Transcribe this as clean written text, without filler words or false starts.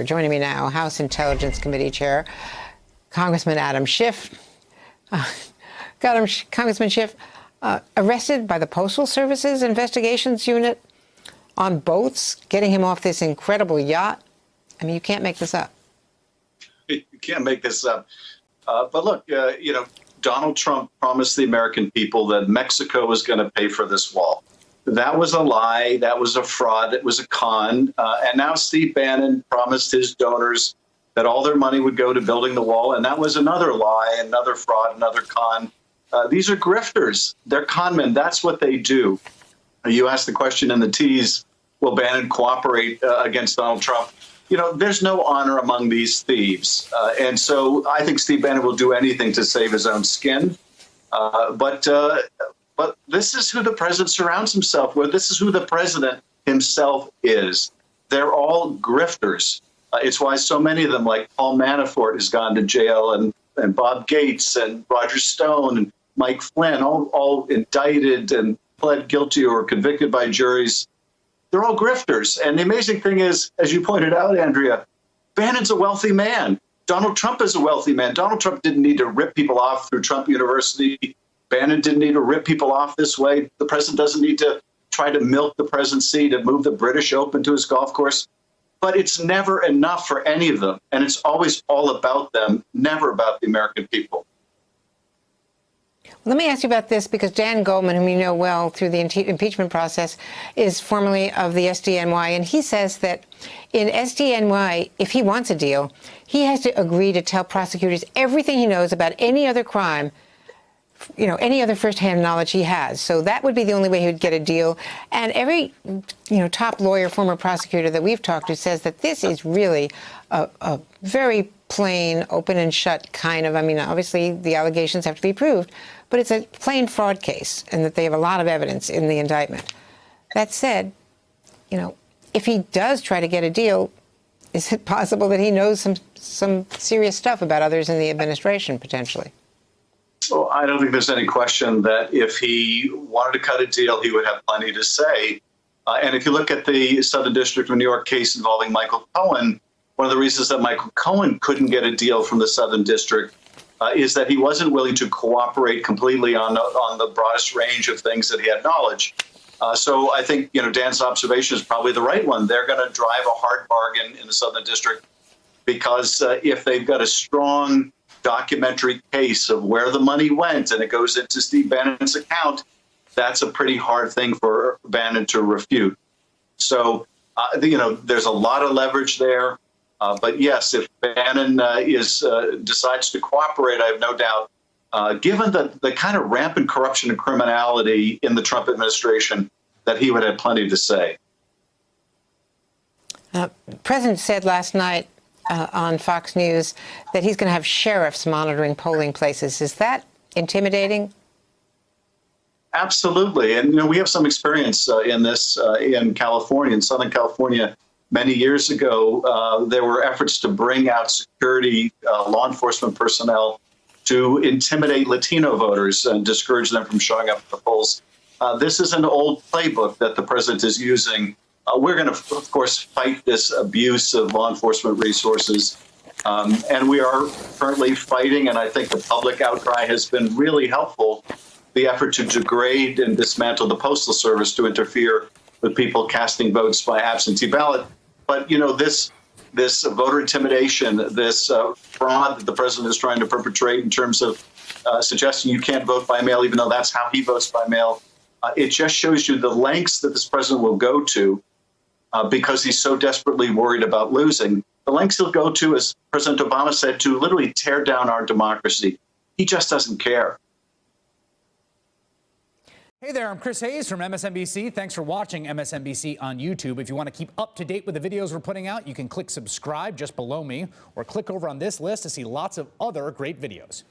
Joining me now, House Intelligence Committee Chair, Congressman Adam Schiff. Congressman Schiff, arrested by the Postal Service's investigations unit on boats, getting him off this incredible yacht. I mean, you can't make this up. You can't make this up. But look, Donald Trump promised the American people that Mexico was going to pay for this wall. That was a lie. That was a fraud. It was a con. And now Steve Bannon promised his donors that all their money would go to building the wall. And that was another lie, another fraud, another con. These are grifters. They're con men. That's what they do. You asked the question in the tease, will Bannon cooperate against Donald Trump? You know, there's no honor among these thieves. And so I think Steve Bannon will do anything to save his own skin. But this is who the president surrounds himself with. This is who the president himself is. They're all grifters. It's why so many of them, like Paul Manafort, has gone to jail, and Bob Gates and Roger Stone and Mike Flynn, all indicted and pled guilty or convicted by juries. They're all grifters. And the amazing thing is, as you pointed out, Andrea, Bannon's a wealthy man. Donald Trump is a wealthy man. Donald Trump didn't need to rip people off through Trump University. Bannon didn't need to rip people off this way. The president doesn't need to try to milk the presidency to move the British Open to his golf course. But it's never enough for any of them. And it's always all about them, never about the American people. Let me ask you about this, because Dan Goldman, whom you know well through the impeachment process, is formerly of the SDNY. And he says that in SDNY, if he wants a deal, he has to agree to tell prosecutors everything he knows about any other crime, you know, any other firsthand knowledge he has. So that would be the only way he would get a deal. And every, top lawyer, former prosecutor that we've talked to says that this is really a very plain, open and shut kind of, I mean, obviously the allegations have to be proved, but it's a plain fraud case, and that they have a lot of evidence in the indictment. That said, if he does try to get a deal, is it possible that he knows some serious stuff about others in the administration, potentially? Well, I don't think there's any question that if he wanted to cut a deal, he would have plenty to say. And if you look at the Southern District of New York case involving Michael Cohen, one of the reasons that Michael Cohen couldn't get a deal from the Southern District is that he wasn't willing to cooperate completely on the broadest range of things that he had knowledge. So I think, Dan's observation is probably the right one. They're going to drive a hard bargain in the Southern District because if they've got a strong documentary case of where the money went and it goes into Steve Bannon's account, that's a pretty hard thing for Bannon to refute. So, there's a lot of leverage there. But yes, if Bannon decides to cooperate, I have no doubt, given the kind of rampant corruption and criminality in the Trump administration, that he would have plenty to say. The president said last night on Fox News that he's going to have sheriffs monitoring polling places. Is that intimidating? Absolutely. And, we have some experience in this in California, in Southern California. Many years ago, there were efforts to bring out security law enforcement personnel to intimidate Latino voters and discourage them from showing up at the polls. This is an old playbook that the president is using. We're going to, of course, fight this abuse of law enforcement resources. And we are currently fighting, and I think the public outcry has been really helpful, the effort to degrade and dismantle the Postal Service to interfere with people casting votes by absentee ballot. But, this voter intimidation, this fraud that the president is trying to perpetrate in terms of suggesting you can't vote by mail, even though that's how he votes by mail, it just shows you the lengths that this president will go to because he's so desperately worried about losing. The lengths he'll go to, as President Obama said, to literally tear down our democracy. He just doesn't care. Hey there, I'm Chris Hayes from MSNBC. Thanks for watching MSNBC on YouTube. If you want to keep up to date with the videos we're putting out, you can click subscribe just below me or click over on this list to see lots of other great videos.